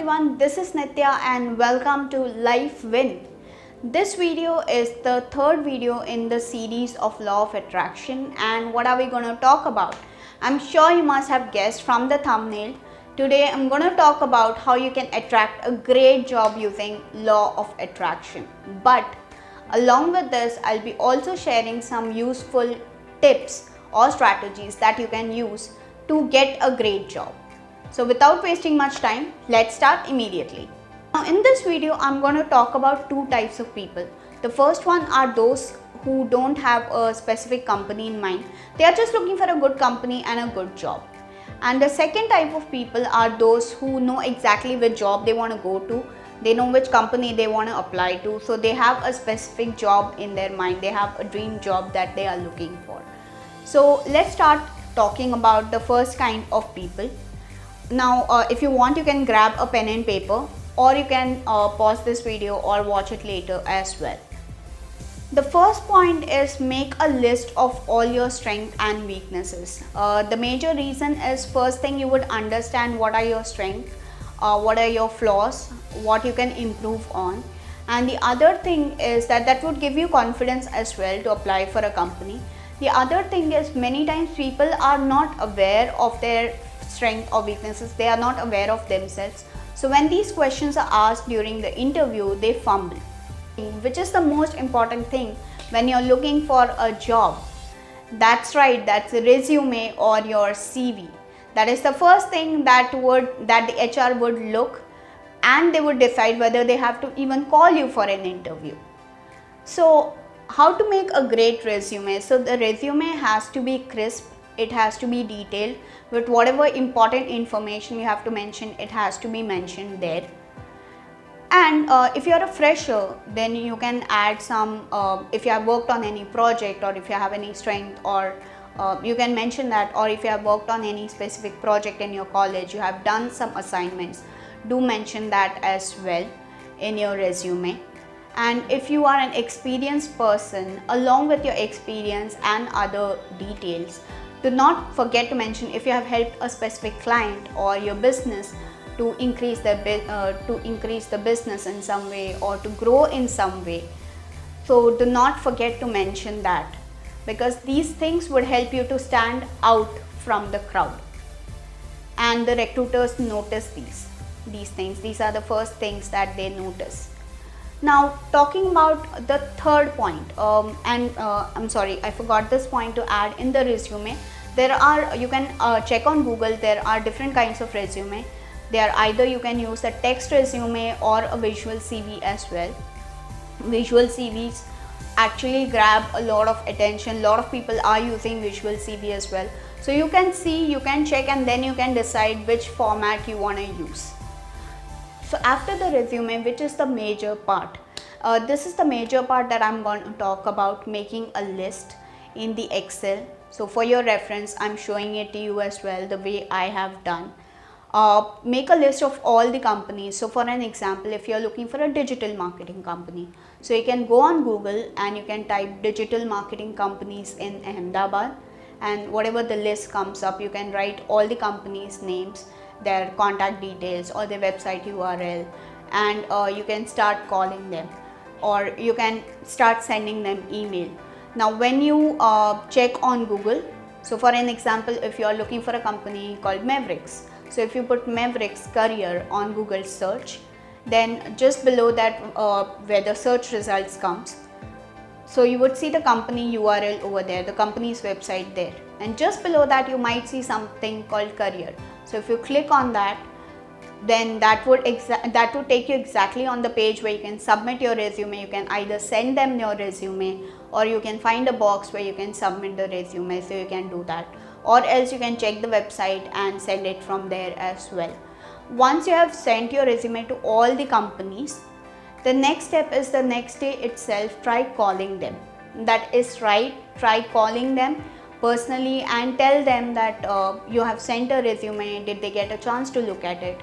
everyone, this is Nitya and welcome to Life Win. This video is the third video in the series of Law of Attraction, and what are we going to talk about? I'm sure you must have guessed from the thumbnail. Today I'm going to talk about how you can attract a great job using Law of Attraction. But along with this, I'll be also sharing some useful tips or strategies that you can use to get a great job. So without wasting much time, let's start immediately. Now in this video, I'm going to talk about two types of people. The first one are those who don't have a specific company in mind. They are just looking for a good company and a good job. And the second type of people are those who know exactly which job they want to go to. They know which company they want to apply to. So they have a specific job in their mind. They have a dream job that they are looking for. So let's start talking about the first kind of people. Now if you want, you can grab a pen and paper, or you can pause this video or watch it later as well. The first point is make a list of all your strengths and weaknesses. The major reason is, first thing, you would understand what are your strengths, what are your flaws, what you can improve on. And the other thing is that would give you confidence as well to apply for a company. The other thing is, many times people are not aware of their strengths or weaknesses. They are not aware of themselves. So when these questions are asked during the interview, they fumble, which is the most important thing when you're looking for a job. That's right, that's a resume or your CV. That is the first thing that the HR would look, and they would decide whether they have to even call you for an interview. So how to make a great resume? So the resume has to be crisp. It has to be detailed with whatever important information you have to mention. It has to be mentioned there. And if you're a fresher, then you can add some, if you have worked on any project, or if you have any strength, or you can mention that. Or if you have worked on any specific project in your college, you have done some assignments, do mention that as well in your resume. And if you are an experienced person, along with your experience and other details, do not forget to mention if you have helped a specific client or your business to increase the business in some way, or to grow in some way. So do not forget to mention that, because these things would help you to stand out from the crowd, and the recruiters notice these things. These are the first things that they notice. Now talking about the third point, I'm sorry, I forgot this point to add in the resume. You can check on Google. There are different kinds of resume. Either you can use a text resume or a visual CV as well. Visual CVs actually grab a lot of attention. A lot of people are using visual CV as well. So you can see, you can check, and then you can decide which format you want to use. So after the resume, which is the major part, this is the major part that I'm going to talk about, making a list in the Excel. So for your reference, I'm showing it to you as well, the way I have done. Make a list of all the companies. So for an example, if you're looking for a digital marketing company, so you can go on Google and you can type digital marketing companies in Ahmedabad, and whatever the list comes up, you can write all the companies' names, their contact details, or their website URL, and you can start calling them, or you can start sending them email. Now when you check on Google, so for an example, if you are looking for a company called Mavericks, so if you put Mavericks career on Google search, then just below that where the search results comes, so you would see the company URL over there, the company's website there, and just below that you might see something called career. So if you click on that, then that would take you exactly on the page where you can submit your resume. You can either send them your resume, or you can find a box where you can submit the resume, so you can do that, or else you can check the website and send it from there as well. Once you have sent your resume to all the companies, the next step is, the next day itself, try calling them. That is right, try calling them personally and tell them that you have sent a resume, did they get a chance to look at it.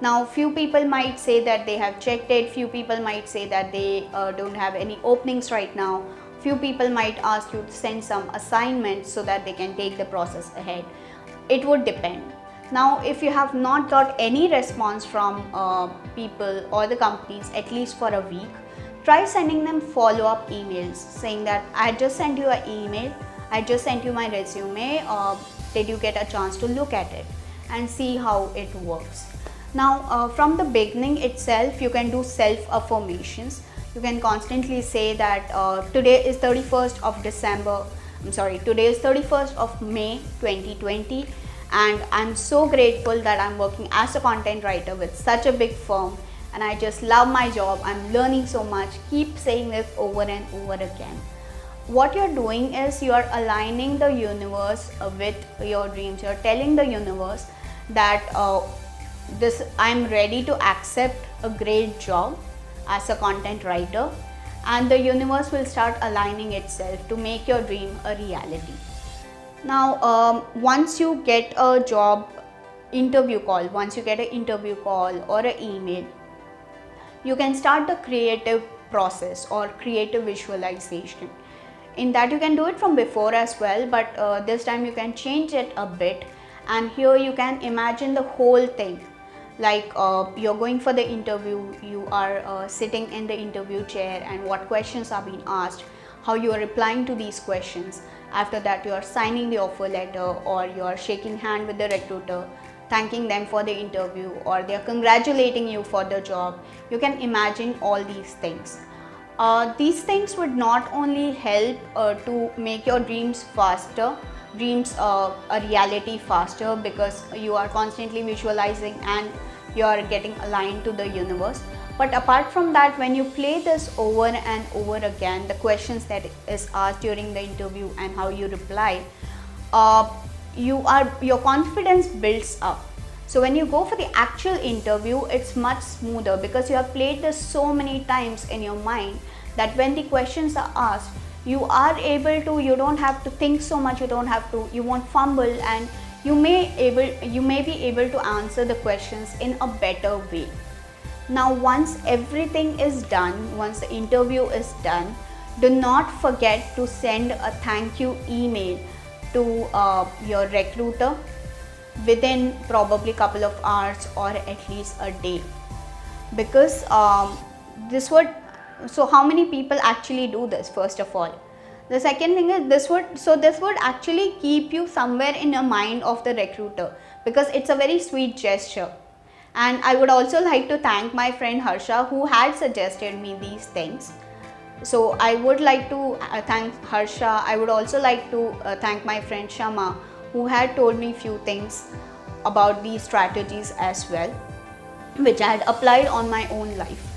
Now few people might say that they have checked it, few people might say that they don't have any openings right now, few people might ask you to send some assignments so that they can take the process ahead. It would depend. Now, if you have not got any response from people or the companies at least for a week, try sending them follow-up emails saying that I just sent you an email, I just sent you my resume, did you get a chance to look at it, and see how it works. Now, from the beginning itself, you can do self-affirmations. You can constantly say that today is 31st of December, today is 31st of May 2020, and I'm so grateful that I'm working as a content writer with such a big firm, and I just love my job, I'm learning so much. Keep saying this over and over again. What you're doing is you're aligning the universe with your dreams. You're telling the universe that I'm ready to accept a great job as a content writer, and the universe will start aligning itself to make your dream a reality. Now, once you get a job interview call, or an email, you can start the creative process or creative visualization. In that, you can do it from before as well, but this time you can change it a bit, and here you can imagine the whole thing. Like you're going for the interview, you are sitting in the interview chair, and what questions are being asked, how you are replying to these questions. After that, you are signing the offer letter, or you are shaking hand with the recruiter, thanking them for the interview, or they are congratulating you for the job. You can imagine all these things. These things would not only help to make your dreams faster, a reality faster, because you are constantly visualizing and you are getting aligned to the universe. But apart from that, when you play this over and over again, the questions that is asked during the interview and how you reply, your confidence builds up. So when you go for the actual interview, it's much smoother because you have played this so many times in your mind that when the questions are asked, you don't have to think so much, you won't fumble, and you may be able to answer the questions in a better way. Now, once everything is done, once the interview is done, do not forget to send a thank you email to your recruiter within probably a couple of hours or at least a day, because so how many people actually do this? First of all, the second thing is this would actually keep you somewhere in the mind of the recruiter, because it's a very sweet gesture. And I would also like to thank my friend Harsha, who had suggested me these things. So I would like to thank Harsha. I would also like to thank my friend Shama, who had told me few things about these strategies as well, which I had applied on my own life.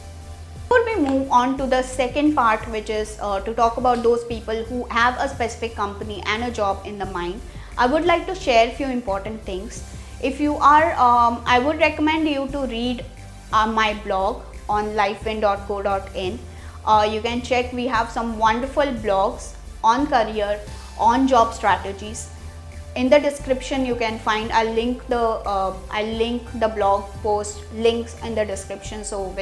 Before we move on to the second part, which is to talk about those people who have a specific company and a job in the mind, I would like to share a few important things. If you are, I would recommend you to read my blog on lifewin.co.in. You can check, we have some wonderful blogs on career, on job strategies. In the description you can find, I'll link the blog post links in the description. So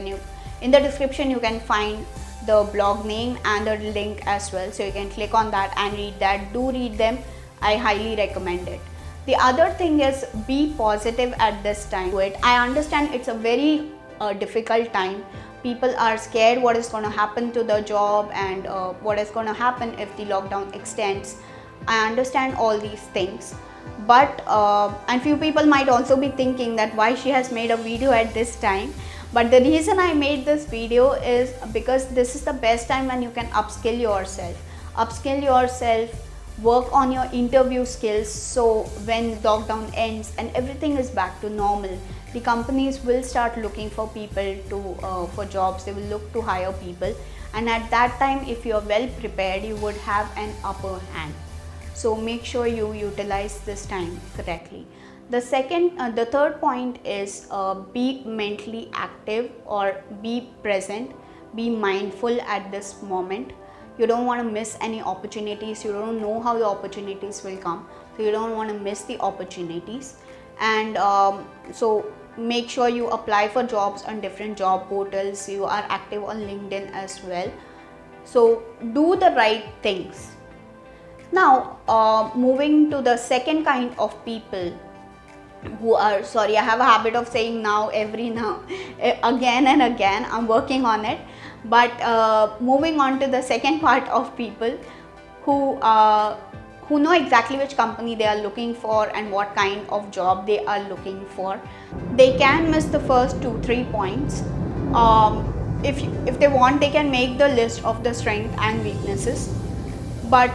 in the description you can find the blog name and the link as well. So you can click on that and read that. Do read them. I highly recommend it. The other thing is, be positive at this time. I understand it's a very difficult time. People are scared what is going to happen to the job and what is going to happen if the lockdown extends. I understand all these things, but and few people might also be thinking that why she has made a video at this time. But the reason I made this video is because this is the best time when you can upskill yourself, work on your interview skills, so when lockdown ends and everything is back to normal, the companies will start looking for people for jobs. They will look to hire people, and at that time, if you are well prepared, you would have an upper hand. So make sure you utilize this time correctly. The third point is be mentally active, or be present, be mindful at this moment. You don't want to miss any opportunities. You don't know how the opportunities will come, so you don't want to miss the opportunities. And so make sure you apply for jobs on different job portals. You are active on LinkedIn as well. So do the right things. Now moving to the second kind of people, who are, sorry, I have a habit of saying now every now again and again. I'm working on it. But moving on to the second part of people who who know exactly which company they are looking for and what kind of job they are looking for. They can miss the first 2-3 points. If they want, they can make the list of the strengths and weaknesses, but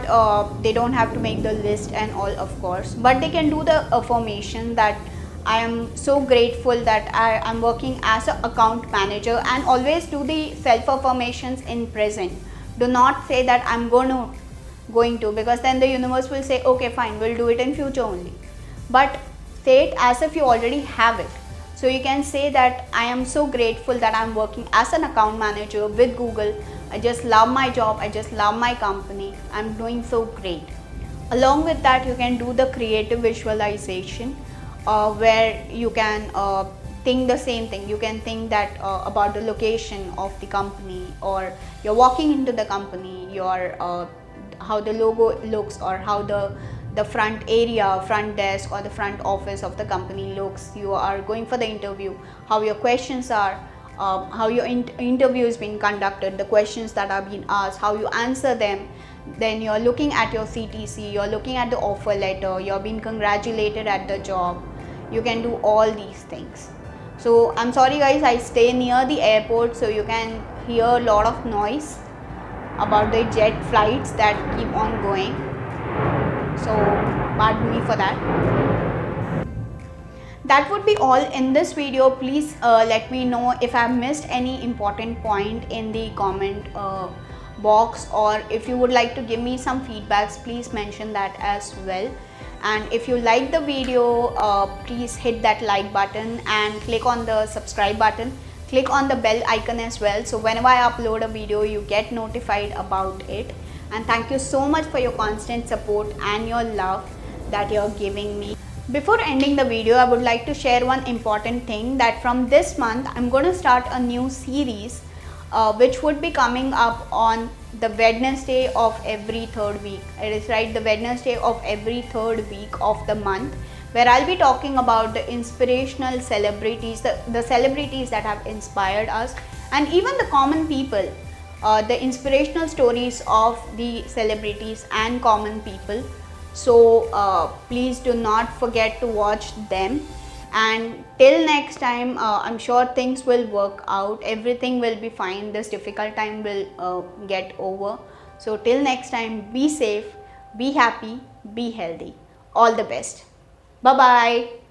they don't have to make the list and all, of course. But they can do the affirmation that I am so grateful that I am working as an account manager, and always do the self affirmations in present. Do not say that I'm going to, because then the universe will say okay fine, we'll do it in future only. But say it as if you already have it. So you can say that I am so grateful that I'm working as an account manager with Google. I just love my job, I just love my company, I'm doing so great. Along with that, you can do the creative visualization, where you can think the same thing. You can think that about the location of the company, or you're walking into the company, your how the logo looks, or how the front area, front desk, or the front office of the company looks. You are going for the interview, how your questions are, how your interview is being conducted, the questions that are being asked, how you answer them. Then you're looking at your CTC, you're looking at the offer letter, you're being congratulated at the job. You can do all these things. So I'm sorry guys, I stay near the airport, so you can hear a lot of noise about the jet flights that keep on going. So pardon me for that. That would be all in this video. Please let me know if I have missed any important point in the comment box, or if you would like to give me some feedbacks, please mention that as well. And if you like the video, please hit that like button and click on the subscribe button. Click on the bell icon as well, so whenever I upload a video you get notified about it. And thank you so much for your constant support and your love that you're giving me. Before ending the video, I would like to share one important thing, that from this month I'm going to start a new series which would be coming up on the Wednesday of every third week. It is right, the Wednesday of every third week of the month, where I'll be talking about the inspirational celebrities, the celebrities that have inspired us, and even the common people, the inspirational stories of the celebrities and common people. So please do not forget to watch them. And till next time, I'm sure things will work out, everything will be fine, this difficult time will get over. So till next time, be safe, be happy, be healthy. All the best. Bye bye.